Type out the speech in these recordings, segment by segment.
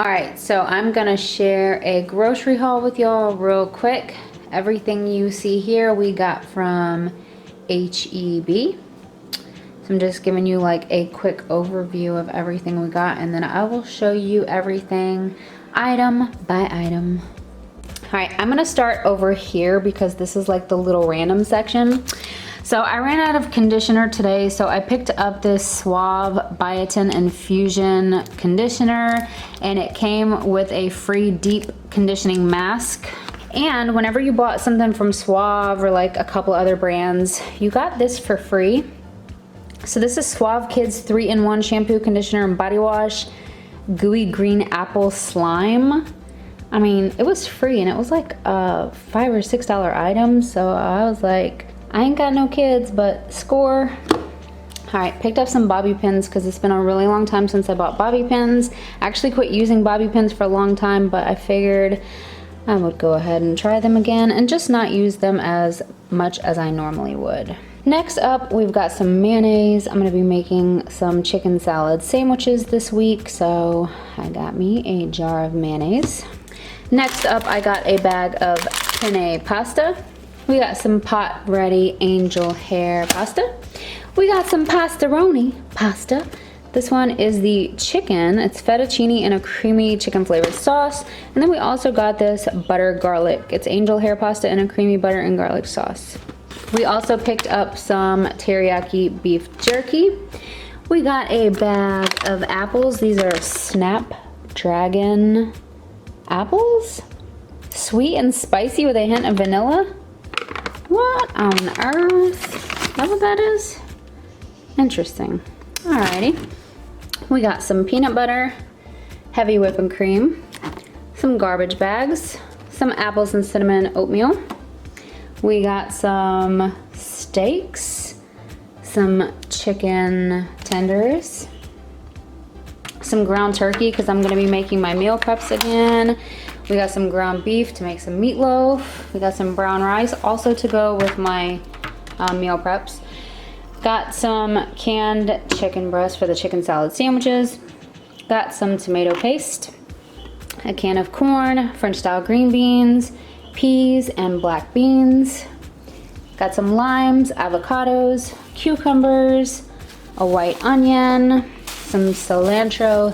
All right, so I'm gonna share a grocery haul with y'all real quick. Everything you see here we got from HEB. So I'm just giving you like a quick overview of everything we got, and then I will show you everything item by item. All right, I'm gonna start over here because this is like the little random section. So I ran out of conditioner today, so I picked up this Suave Biotin Infusion conditioner, and it came with a free deep conditioning mask. And whenever you bought something from Suave or like a couple other brands, you got this for free. So this is Suave Kids 3-in-1 shampoo, conditioner, and body wash, gooey green apple slime. I mean, it was free, and it was like a $5 or $6 item, so I was like, I ain't got no kids, but score. All right, picked up some bobby pins because it's been a really long time since I bought bobby pins. I actually quit using bobby pins for a long time, but I figured I would go ahead and try them again and just not use them as much as I normally would. Next up, we've got some mayonnaise. I'm gonna be making some chicken salad sandwiches this week, so I got me a jar of mayonnaise. Next up, I got a bag of penne pasta. We got some pot ready angel hair pasta. We got some pastaroni pasta. This one is the chicken. It's fettuccine and a creamy chicken flavored sauce. And then we also got this butter garlic. It's angel hair pasta and a creamy butter and garlic sauce. We also picked up some teriyaki beef jerky. We got a bag of apples. These are Snapdragon apples. Sweet and spicy with a hint of vanilla. What on earth? Is that what that is? Interesting. Alrighty. We got some peanut butter, heavy whipping cream, some garbage bags, some apples and cinnamon oatmeal. We got some steaks, some chicken tenders, some ground turkey because I'm gonna be making my meal preps again. We got some ground beef to make some meatloaf. We got some brown rice also to go with my meal preps. Got some canned chicken breast for the chicken salad sandwiches. Got some tomato paste, a can of corn, French style green beans, peas, and black beans. Got some limes, avocados, cucumbers, a white onion, some cilantro,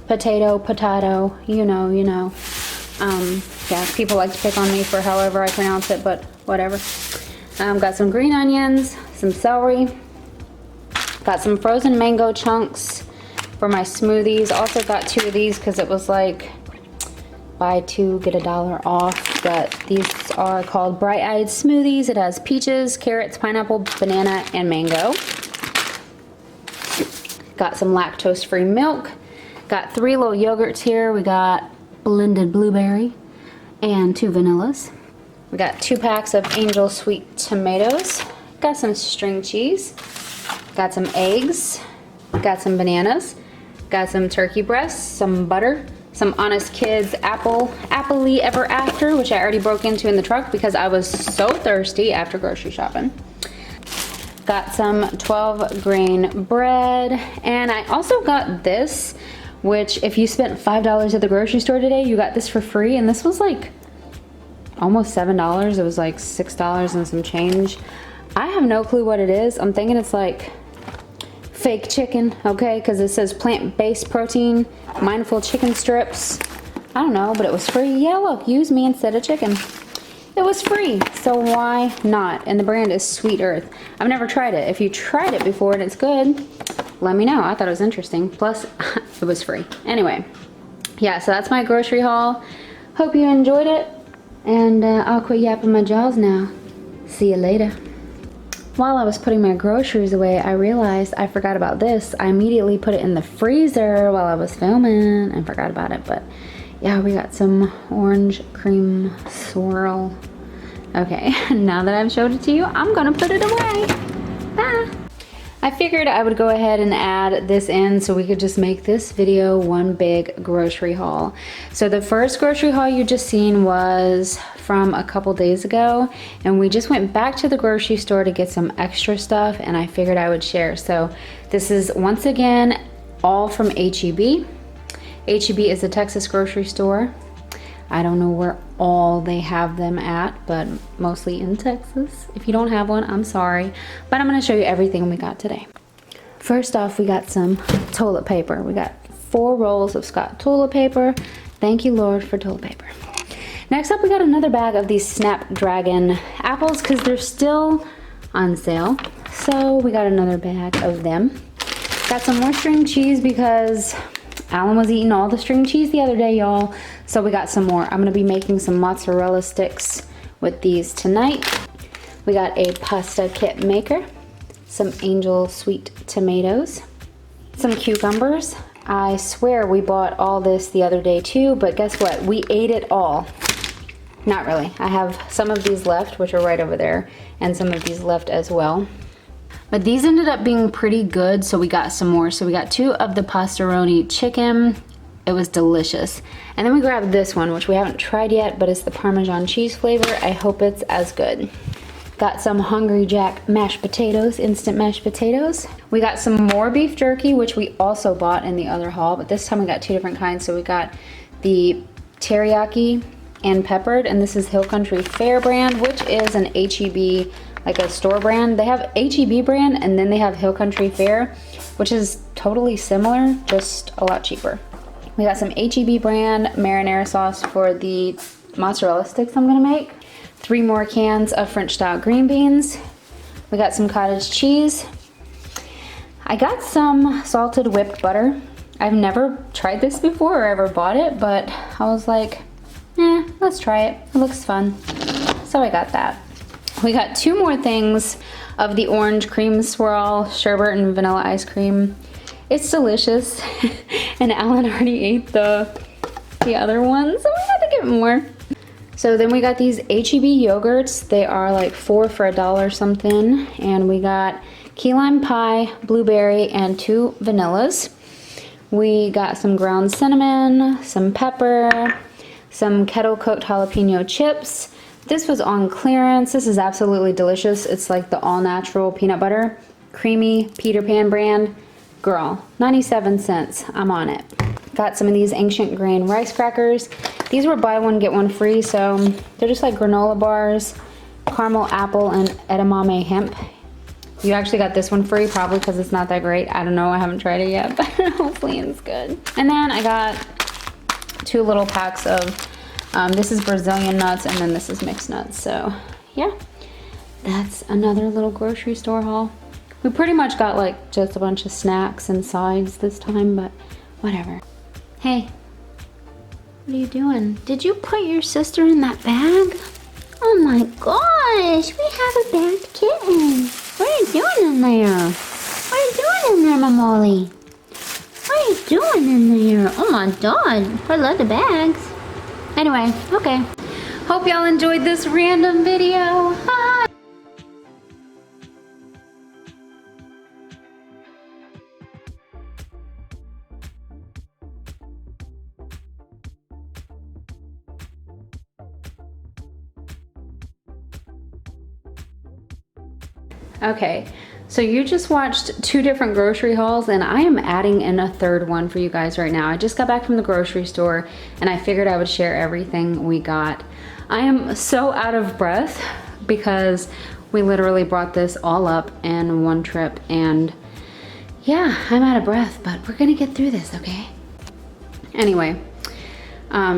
potato, you know. Yeah, people like to pick on me for however I pronounce it, but whatever. Got some green onions, some celery. Got some frozen mango chunks for my smoothies. Also got 2 of these because it was like buy 2, get $1 off. But these are called Bright Eyed Smoothies. It has peaches, carrots, pineapple, banana, and mango. Got some lactose-free milk. Got 3 little yogurts here. We got blended blueberry and 2 vanillas. We got 2 packs of Angel Sweet tomatoes. Got some string cheese. Got some eggs. Got some bananas. Got some turkey breasts, some butter, some Honest Kids Appley Ever After, which I already broke into in the truck because I was so thirsty after grocery shopping. Got some 12 grain bread, and I also got this, which if you spent $5 at the grocery store today, you got this for free, and this was like almost $7. It was like $6 and some change. I have no clue what it is. I'm thinking it's like fake chicken, okay, because it says plant-based protein, mindful chicken strips. I don't know, but it was free. Yeah, look, use me instead of chicken. It was free, so why not? And the brand is Sweet Earth. I've never tried it. If you tried it before and it's good, let me know. I thought it was interesting. Plus, it was free. Anyway, yeah, so that's my grocery haul. Hope you enjoyed it, and I'll quit yapping my jaws now. See you later. While I was putting my groceries away, I realized I forgot about this. I immediately put it in the freezer while I was filming and forgot about it, but yeah, we got some orange cream swirl. Okay, now that I've showed it to you, I'm gonna put it away. Bye. I figured I would go ahead and add this in so we could just make this video one big grocery haul. So the first grocery haul you just seen was from a couple days ago, and we just went back to the grocery store to get some extra stuff, and I figured I would share. So this is once again all from HEB. HEB is a Texas grocery store. I don't know where all they have them at, but mostly in Texas. If you don't have one, I'm sorry. But I'm gonna show you everything we got today. First off, we got some toilet paper. We got 4 rolls of Scott toilet paper. Thank you, Lord, for toilet paper. Next up, we got another bag of these Snapdragon apples because they're still on sale. So we got another bag of them. Got some more string cheese because Alan was eating all the string cheese the other day, y'all. So we got some more. I'm gonna be making some mozzarella sticks with these tonight. We got a pasta kit maker, some angel sweet tomatoes, some cucumbers. I swear we bought all this the other day too, but guess what? We ate it all. Not really. I have some of these left, which are right over there, and some of these left as well. But these ended up being pretty good, so we got some more. So we got 2 of the pastaroni chicken. It was delicious. And then we grabbed this one, which we haven't tried yet, but it's the Parmesan cheese flavor. I hope it's as good. Got some Hungry Jack mashed potatoes, instant mashed potatoes. We got some more beef jerky, which we also bought in the other haul, but this time we got 2 different kinds. So we got the teriyaki and peppered, and this is Hill Country Fare brand, which is an HEB, like a store brand. They have HEB brand, and then they have Hill Country Fare, which is totally similar, just a lot cheaper. We got some HEB brand marinara sauce for the mozzarella sticks I'm gonna make. 3 more cans of French style green beans. We got some cottage cheese. I got some salted whipped butter. I've never tried this before or ever bought it, but I was like, let's try it. It looks fun. So I got that. We got 2 more things of the orange cream swirl, sherbet and vanilla ice cream. It's delicious. And Alan already ate the other one, so we had to get more. So then we got these HEB yogurts. They are like 4 for $1 something. And we got key lime pie, blueberry, and 2 vanillas. We got some ground cinnamon, some pepper, some kettle cooked jalapeno chips. This was on clearance. This is absolutely delicious. It's like the all natural peanut butter, creamy Peter Pan brand. Girl, 97 cents. I'm on it. Got some of these ancient grain rice crackers. These were buy one get one free, so they're just like granola bars, caramel apple, and edamame hemp. You actually got this one free, probably because it's not that great. I don't know, I haven't tried it yet, but hopefully it's good. And then I got 2 little packs of, this is Brazilian nuts, and then this is mixed nuts. So yeah, that's another little grocery store haul. We pretty much got like just a bunch of snacks and sides this time, but whatever. Hey, what are you doing? Did you put your sister in that bag? Oh my gosh, we have a bagged kitten. What are you doing in there? What are you doing in there, Mamoli? What are you doing in there? Oh my God, I love the bags. Anyway, okay. Hope y'all enjoyed this random video. Bye. Okay, so you just watched 2 different grocery hauls, and I am adding in a 3rd one for you guys right now. I just got back from the grocery store and I figured I would share everything we got. I am so out of breath because we literally brought this all up in one trip, and yeah, I'm out of breath, but we're gonna get through this, okay? Anyway,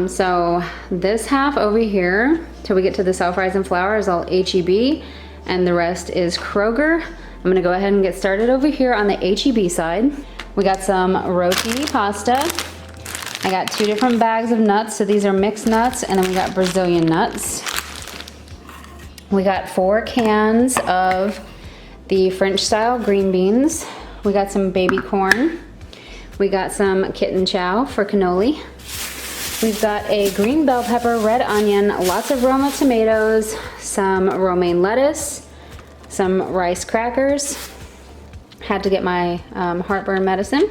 so this half over here till we get to the self-rise and flour is all HEB, and the rest is Kroger. I'm gonna go ahead and get started over here on the HEB side. We got some rotini pasta. I got 2 different bags of nuts, so these are mixed nuts, and then we got Brazilian nuts. We got 4 cans of the French style green beans. We got some baby corn. We got some kitten chow for cannoli. We've got a green bell pepper, red onion, lots of Roma tomatoes, some romaine lettuce, some rice crackers. Had to get my heartburn medicine.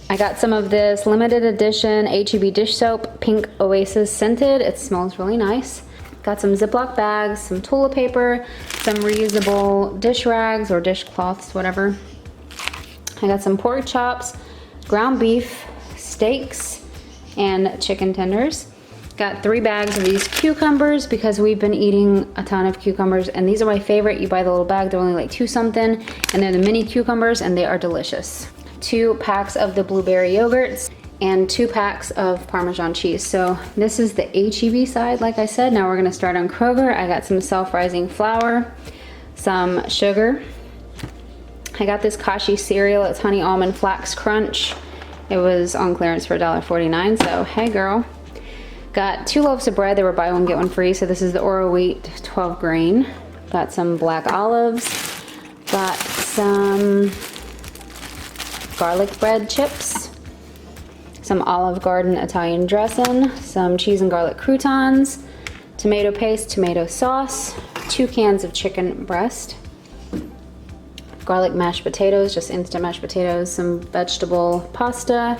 I got some of this limited edition HEB dish soap, Pink Oasis scented. It smells really nice. Got some Ziploc bags, some toilet paper, some reusable dish rags or dishcloths, whatever. I got some pork chops, ground beef, steaks and chicken tenders. Got 3 bags of these cucumbers because we've been eating a ton of cucumbers, and these are my favorite. You buy the little bag, they're only like 2 something, and they're the mini cucumbers and they are delicious. 2 packs of the blueberry yogurts and 2 packs of Parmesan cheese. So this is the HEB side, like I said. Now we're gonna start on Kroger. I got some self-rising flour, some sugar. I got this Kashi cereal, it's Honey Almond Flax Crunch. It was on clearance for $1.49, so hey girl. Got 2 loaves of bread, they were buy one get one free, so this is the Oro wheat 12 grain. Got some black olives, got some garlic bread chips, some Olive Garden Italian dressing, some cheese and garlic croutons, tomato paste, tomato sauce, 2 cans of chicken breast, garlic mashed potatoes, just instant mashed potatoes, some vegetable pasta,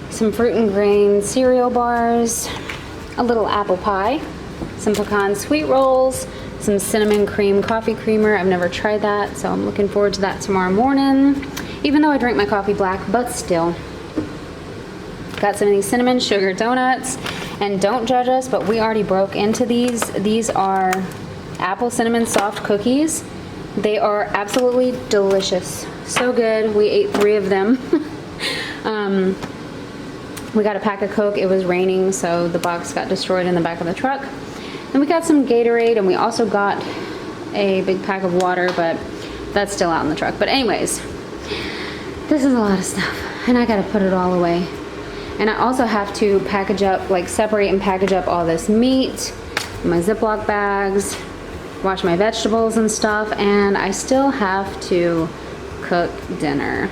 some fruit and grain cereal bars, a little apple pie, some pecan sweet rolls, some cinnamon cream coffee creamer. I've never tried that, so I'm looking forward to that tomorrow morning, even though I drink my coffee black, but still. Got some of these cinnamon sugar donuts, and don't judge us, but we already broke into these. These are apple cinnamon soft cookies. They are absolutely delicious, so good. We ate 3 of them. We got a pack of Coke. It was raining, so the box got destroyed in the back of the truck. And we got some Gatorade, and we also got a big pack of water, but that's still out in the truck. But anyways, this is a lot of stuff, and I gotta put it all away. And I also have to package up, like separate and package up all this meat, my Ziploc bags, wash my vegetables and stuff, and I still have to cook dinner.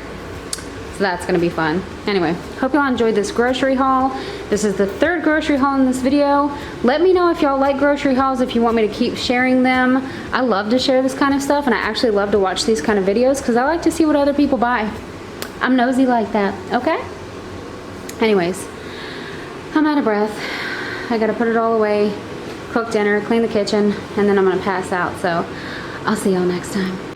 So that's gonna be fun. Anyway, hope y'all enjoyed this grocery haul. This is the 3rd grocery haul in this video. Let me know if y'all like grocery hauls, if you want me to keep sharing them. I love to share this kind of stuff, and I actually love to watch these kind of videos because I like to see what other people buy. I'm nosy like that, okay? Anyways, I'm out of breath. I gotta put it all away, cook dinner, clean the kitchen, and then I'm gonna pass out. So I'll see y'all next time.